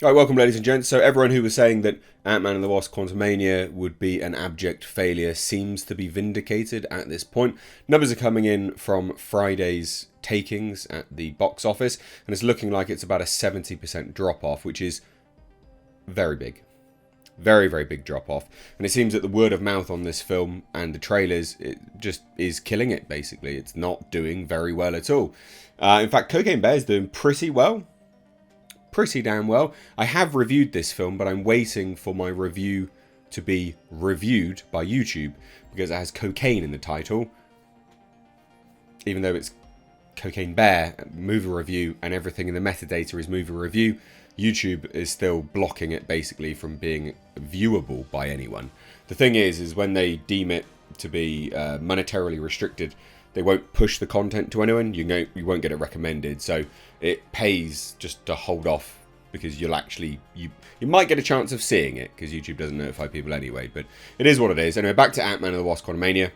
All right, welcome, ladies and gents. So everyone who was saying that Ant-Man and the Wasp: Quantumania would be an abject failure seems to be vindicated at this point. Numbers are coming in from Friday's takings at the box office, and it's looking like it's about a 70% drop-off, which is very big. Very, very big drop-off. And it seems that the word of mouth on this film and the trailers, it just is killing it, basically. It's not doing very well at all. In fact, Cocaine Bear is doing pretty well. Pretty damn well. I have reviewed this film, but I'm waiting for my review to be reviewed by YouTube because it has cocaine in the title. Even though it's Cocaine Bear, movie review, and everything in the metadata is movie review, YouTube is still blocking it basically from being viewable by anyone. The thing is when they deem it to be monetarily restricted, they won't push the content to anyone. You won't get it recommended, so it pays just to hold off because you'll actually you might get a chance of seeing it because YouTube doesn't notify people anyway. But it is what it is. Anyway, back to Ant-Man and the Wasp: Quantumania.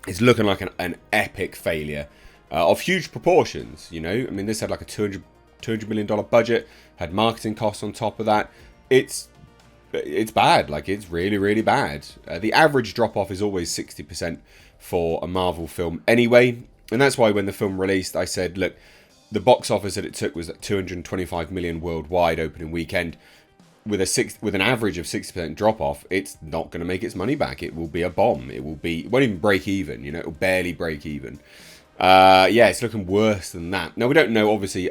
It's looking like an epic failure of huge proportions. You know, I mean, this had like a $200 million budget, had marketing costs on top of that. It's bad. Like, it's really, really bad. The average drop off is always 60% for a Marvel film anyway, and that's why when the film released I said, look, the box office that it took was at 225 million worldwide opening weekend. With an average of 60% drop off, it's not going to make its money back. It will be a bomb. It won't even break even. You know, it'll barely break even. Yeah, it's looking worse than that. Now, we don't know, obviously,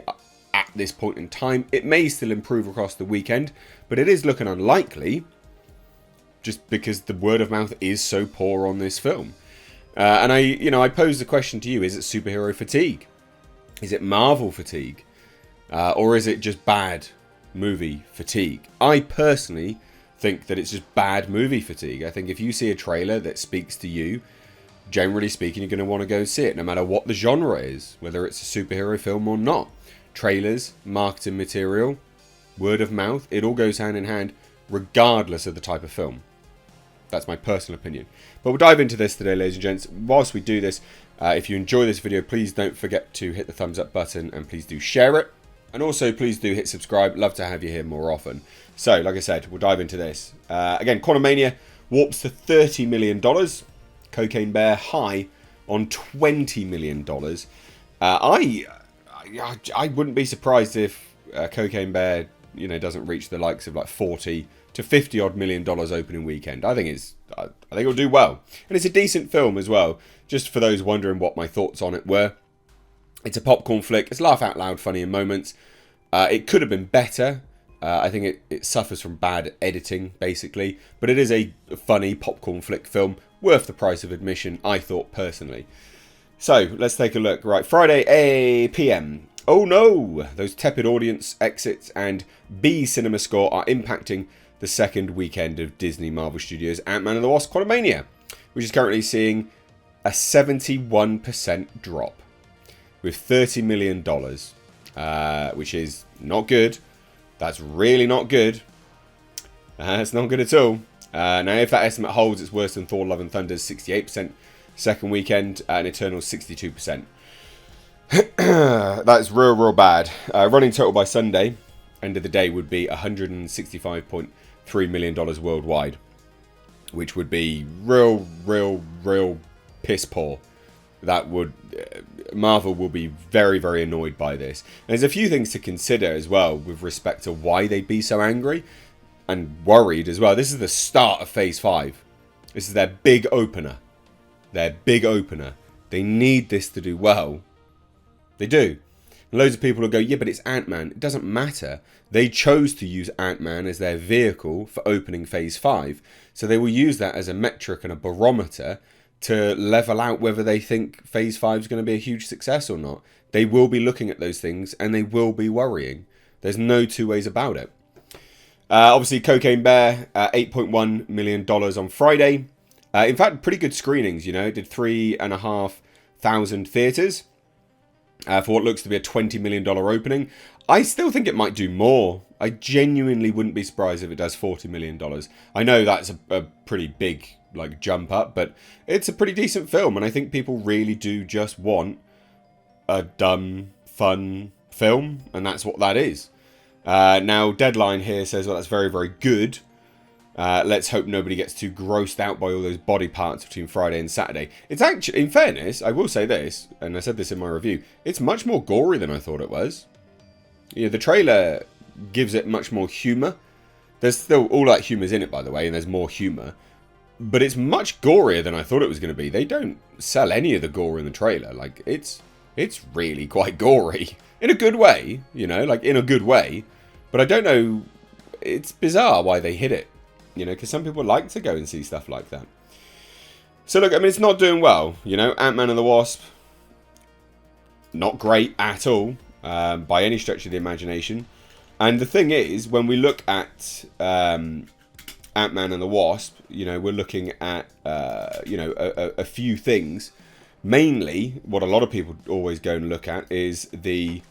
at this point in time. It may still improve across the weekend, but it is looking unlikely just because the word of mouth is so poor on this film. And I pose the question to you: is it superhero fatigue? Is it Marvel fatigue? Or is it just bad movie fatigue? I personally think that it's just bad movie fatigue. I think if you see a trailer that speaks to you, generally speaking, you're going to want to go see it, no matter what the genre is, whether it's a superhero film or not. Trailers, marketing material, word of mouth, it all goes hand in hand, regardless of the type of film. That's my personal opinion. But we'll dive into this today, ladies and gents. Whilst we do this, if you enjoy this video, please don't forget to hit the thumbs up button and please do share it. And also, please do hit subscribe. Love to have you here more often. So, like I said, we'll dive into this. Again, Quantumania warps to $30 million. Cocaine Bear high on $20 million. I wouldn't be surprised if Cocaine Bear, doesn't reach the likes of like 40 to 50 odd million dollars opening weekend. I think it'll do well, and it's a decent film as well. Just for those wondering what my thoughts on it were, it's a popcorn flick. It's laugh out loud funny in moments. It could have been better. I think it suffers from bad editing basically, but it is a funny popcorn flick film worth the price of admission, I thought personally. So let's take a look. Right, Friday 8 p.m. Oh no! Those tepid audience exits and B cinema score are impacting the second weekend of Disney Marvel Studios' Ant-Man and the Wasp: Quantumania, which is currently seeing a 71% drop with $30 million, which is not good. That's really not good. It's not good at all. Now, if that estimate holds, it's worse than Thor: Love and Thunder's 68% second weekend and Eternal's 62%. That's real bad. Running total by Sunday, end of the day, would be $165.3 million worldwide, which would be real piss poor. That would Marvel will be very annoyed by this. And there's a few things to consider as well with respect to why they'd be so angry and worried as well. This is the start of Phase 5. This is their big opener. They need this to do well. They do. And loads of people will go, yeah, but it's Ant-Man. It doesn't matter. They chose to use Ant-Man as their vehicle for opening Phase 5. So they will use that as a metric and a barometer to level out whether they think Phase 5 is going to be a huge success or not. They will be looking at those things and they will be worrying. There's no two ways about it. Obviously, Cocaine Bear, $8.1 million on Friday. In fact, pretty good screenings, It did 3,500 theatres for what looks to be a $20 million opening. I still think it might do more. I genuinely wouldn't be surprised if it does $40 million. I know that's a pretty big jump up, but it's a pretty decent film, and I think people really do just want a dumb, fun film, and that's what that is. Now, Deadline here says, well, that's very, very good. Let's hope nobody gets too grossed out by all those body parts between Friday and Saturday. It's actually, in fairness, I will say this, and I said this in my review, it's much more gory than I thought it was. You know, the trailer gives it much more humour. There's still all that humour's in it, by the way, and there's more humour. But it's much gorier than I thought it was going to be. They don't sell any of the gore in the trailer. Like, it's really quite gory. In a good way, you know, like, in a good way. But I don't know, it's bizarre why they hid it. You know, because some people like to go and see stuff like that. So, look, I mean, it's not doing well. You know, Ant-Man and the Wasp, not great at all, by any stretch of the imagination. And the thing is, when we look at Ant-Man and the Wasp, you know, we're looking at, you know, a few things. Mainly, what a lot of people always go and look at is the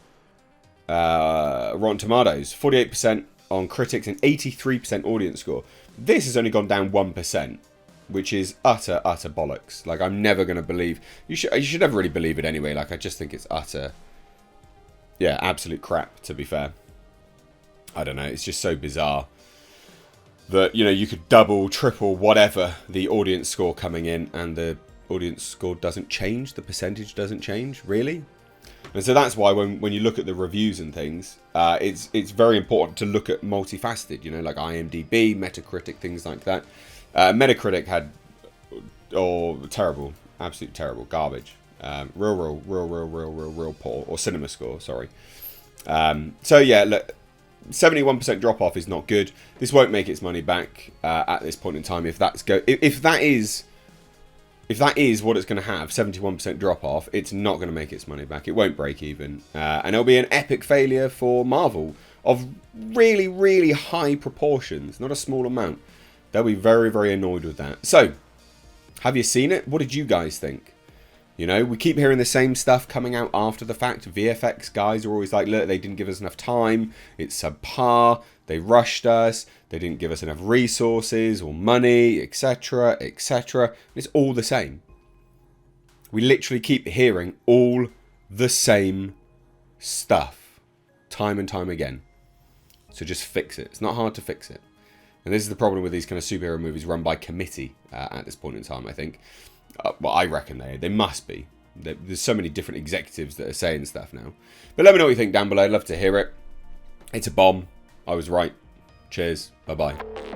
Rotten Tomatoes. 48% on critics and 83% audience score. This has only gone down 1%, which is utter bollocks. Like, I'm never going to believe... You should never really believe it anyway. Like, I just think it's utter... Yeah, absolute crap, to be fair. I don't know. It's just so bizarre that, you know, you could double, triple, whatever the audience score coming in, and the audience score doesn't change. The percentage doesn't change, really. And so that's why when you look at the reviews and things, it's very important to look at multifaceted, you know, like IMDb, Metacritic, things like that. Metacritic had, terrible, absolute terrible, garbage. Real poor, or Cinema Score, sorry. So yeah, look, 71% drop off is not good. This won't make its money back at this point in time. If that is what it's going to have, 71% drop off, it's not going to make its money back. It won't break even. And it'll be an epic failure for Marvel of really, really high proportions, not a small amount. They'll be very, very annoyed with that. So, have you seen it? What did you guys think? You know, we keep hearing the same stuff coming out after the fact. VFX guys are always like, look, they didn't give us enough time. It's subpar. They rushed us. They didn't give us enough resources or money, etc., etc. It's all the same. We literally keep hearing all the same stuff time and time again. So just fix it. It's not hard to fix it. And this is the problem with these kind of superhero movies run by committee at this point in time, I think. Well, I reckon they must be. There's so many different executives that are saying stuff now. But let me know what you think down below. I'd love to hear it. It's a bomb. I was right. Cheers. Bye-bye.